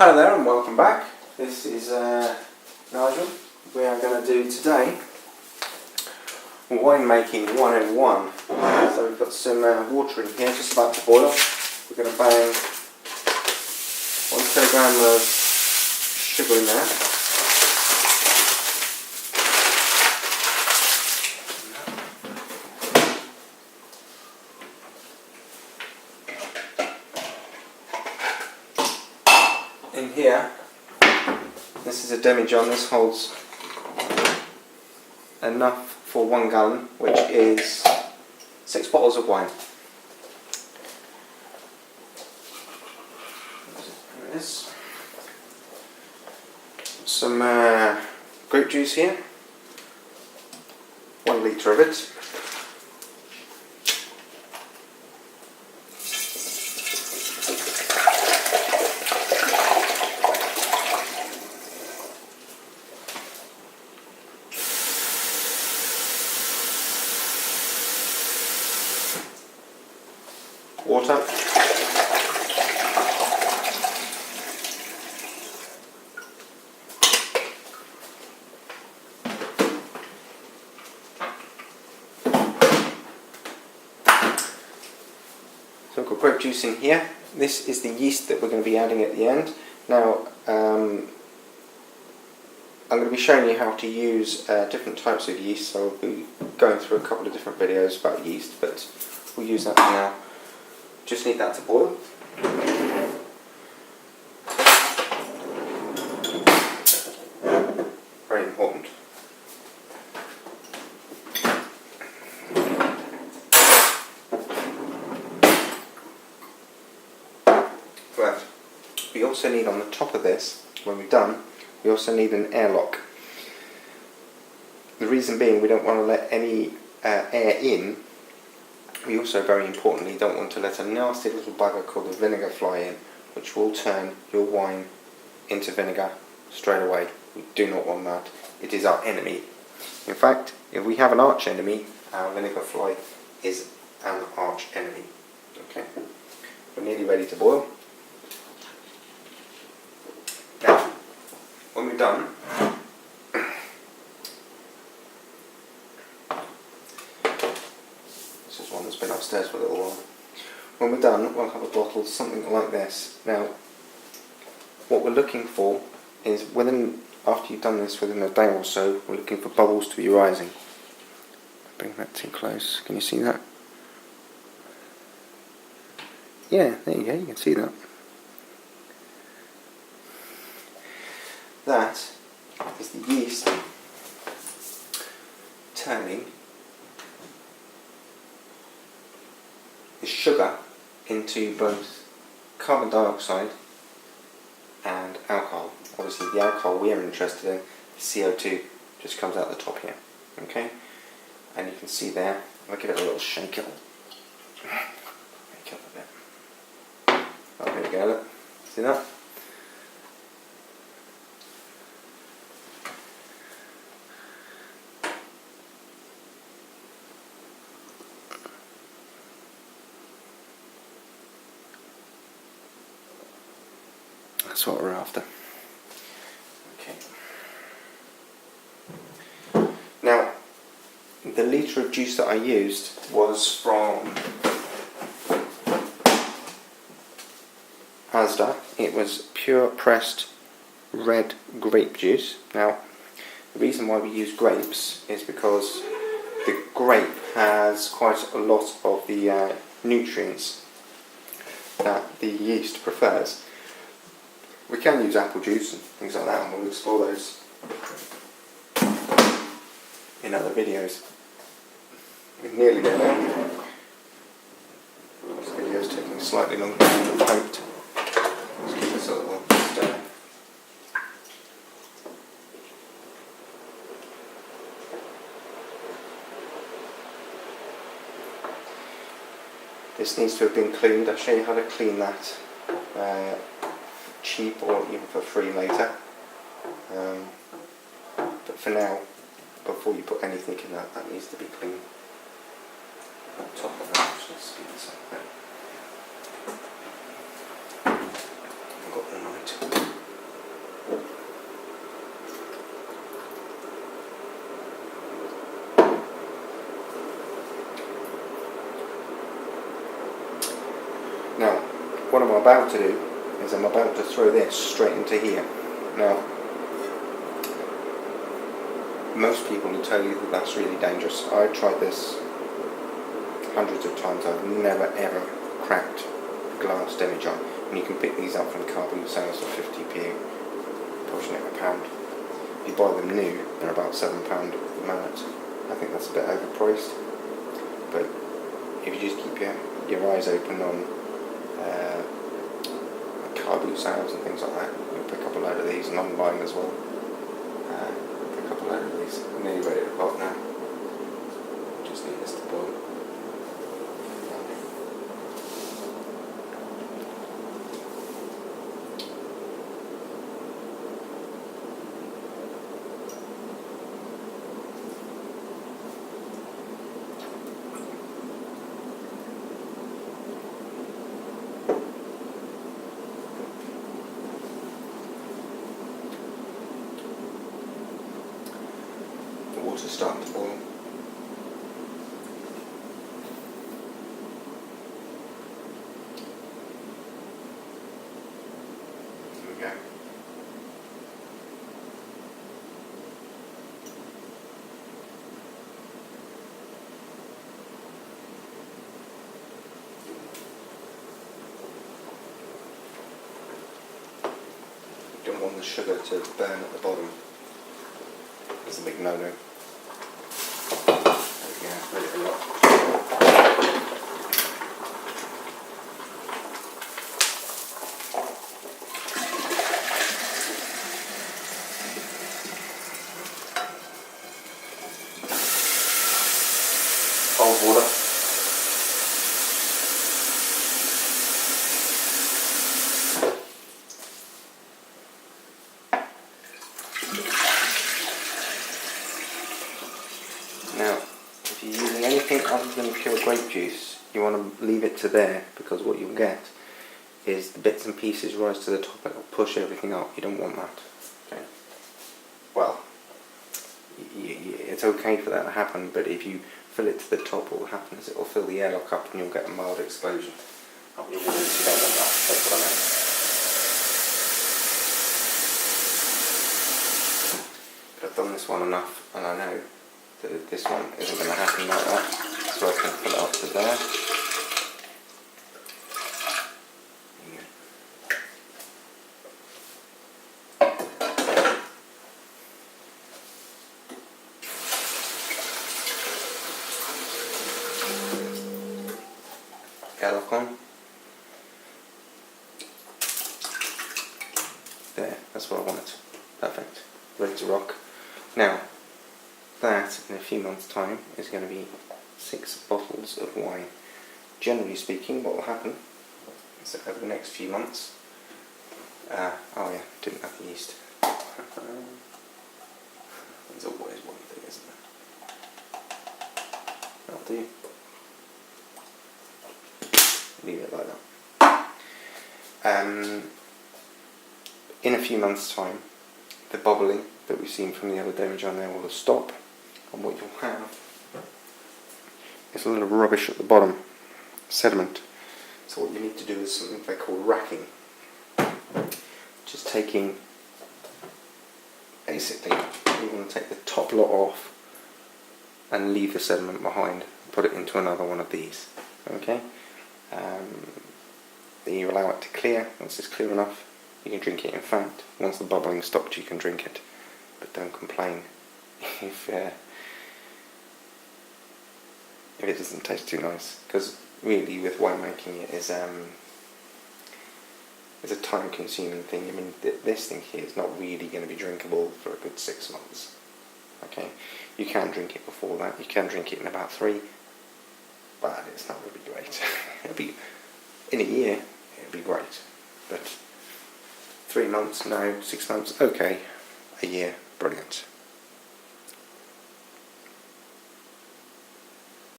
Hello there and welcome back. This is Nigel. We are going to do today winemaking 101. So we've got some water in here just about to boil. We're going to bang 1 kilogram of sugar in there. In here, this is a demi-john. This holds enough for 1 gallon, which is 6 bottles of wine. There it is. Some grape juice here, 1 litre of it. Water. So we've got grape juice in here. This is the yeast that we're going to be adding at the end. Now I'm going to be showing you how to use different types of yeast, so I'll be going through a couple of different videos about yeast, but we'll use that for now. Just need that to boil. Very important. But we also need on the top of this, when we're done, we also need an airlock. The reason being, we don't want to let any air in. We also, very importantly, don't want to let a nasty little bugger called the vinegar fly in, which will turn your wine into vinegar straight away. We do not want that. It is our enemy. In fact, if we have an arch enemy, our vinegar fly is an arch enemy. Okay, we're nearly ready to boil. Now, when we're done, this is one that's been upstairs for a little while. When we're done, we'll have a bottle, something like this. Now, what we're looking for is after you've done this within a day or so, we're looking for bubbles to be rising. Bring that too close. Can you see that? Yeah, there you go, you can see that. That is the yeast turning the sugar into both carbon dioxide and alcohol. Obviously the alcohol we are interested in, CO2, just comes out the top here. Okay? And you can see there, I'll give it a little shake up. Shake up a bit. Oh, here we go, look. See that? That's what we're after. Okay. Now, the litre of juice that I used was from Asda. It was pure pressed red grape juice. Now, the reason why we use grapes is because the grape has quite a lot of the nutrients that the yeast prefers. We can use apple juice and things like that, and we'll explore those in other videos. We're nearly there now. This video is taking slightly longer than I hoped. Let's give this a little stir. This needs to have been cleaned. I'll show you how to clean that. Cheap or even for free later, but for now, before you put anything in that needs to be clean. On top of that, let's speed this up a bit. I've got the night. what I'm about to do is I'm about to throw this straight into here. Now, most people will tell you that that's really dangerous. I've tried this hundreds of times. I've never ever cracked glass demijohn. And you can pick these up from car boot sales for 50p, pushing it £1. If you buy them new, they're about £7 a minute. I think that's a bit overpriced. But if you just keep your eyes open on car boot sales and things like that, you'll pick up a load of these, and online as well. Pick up a load of these. I'm nearly ready to pop now. Just need this to boil. Water's starting to boil. There we go. You don't want the sugar to burn at the bottom. It's a big no-no. Ready to rock. Cold water. Now, if you're using anything other than pure grape juice, you want to leave it to there, because what you'll get is the bits and pieces rise to the top and it'll push everything up. You don't want that. Okay. Well, it's okay for that to happen, but if you fill it to the top, what will happen is it will fill the airlock up and you'll get a mild explosion up your walls. You don't want that. That's what I meant. But I've done this one enough, and I know that this one isn't going to happen like that, so I can fill it up to there. Airlock on. There, that's what I wanted. Perfect. Ready to rock. Now, that in a few months' time is going to be 6 bottles of wine. Generally speaking, what will happen is that over the next few months, oh yeah, didn't have the yeast. There's always one thing, isn't there? That'll do. Leave it like that. In a few months' time, the bubbling that we've seen from the other demijohn there will stop, and what you'll have is a little rubbish at the bottom, sediment. So what you need to do is something they call racking. Just taking, basically, you want to take the top lot off and leave the sediment behind, put it into another one of these. Okay? Then you allow it to clear. Once it's clear enough, you can drink it. In fact, once the bubbling stopped, you can drink it. But don't complain if it doesn't taste too nice, because really with winemaking it is a time-consuming thing. I mean, this thing here is not really going to be drinkable for a good 6 months. Okay, you can drink it before that. You can drink it in about 3, but it's not going to be great. It'll be in a year. It'll be great, but 3 months, no. 6 months, okay. A year, brilliant.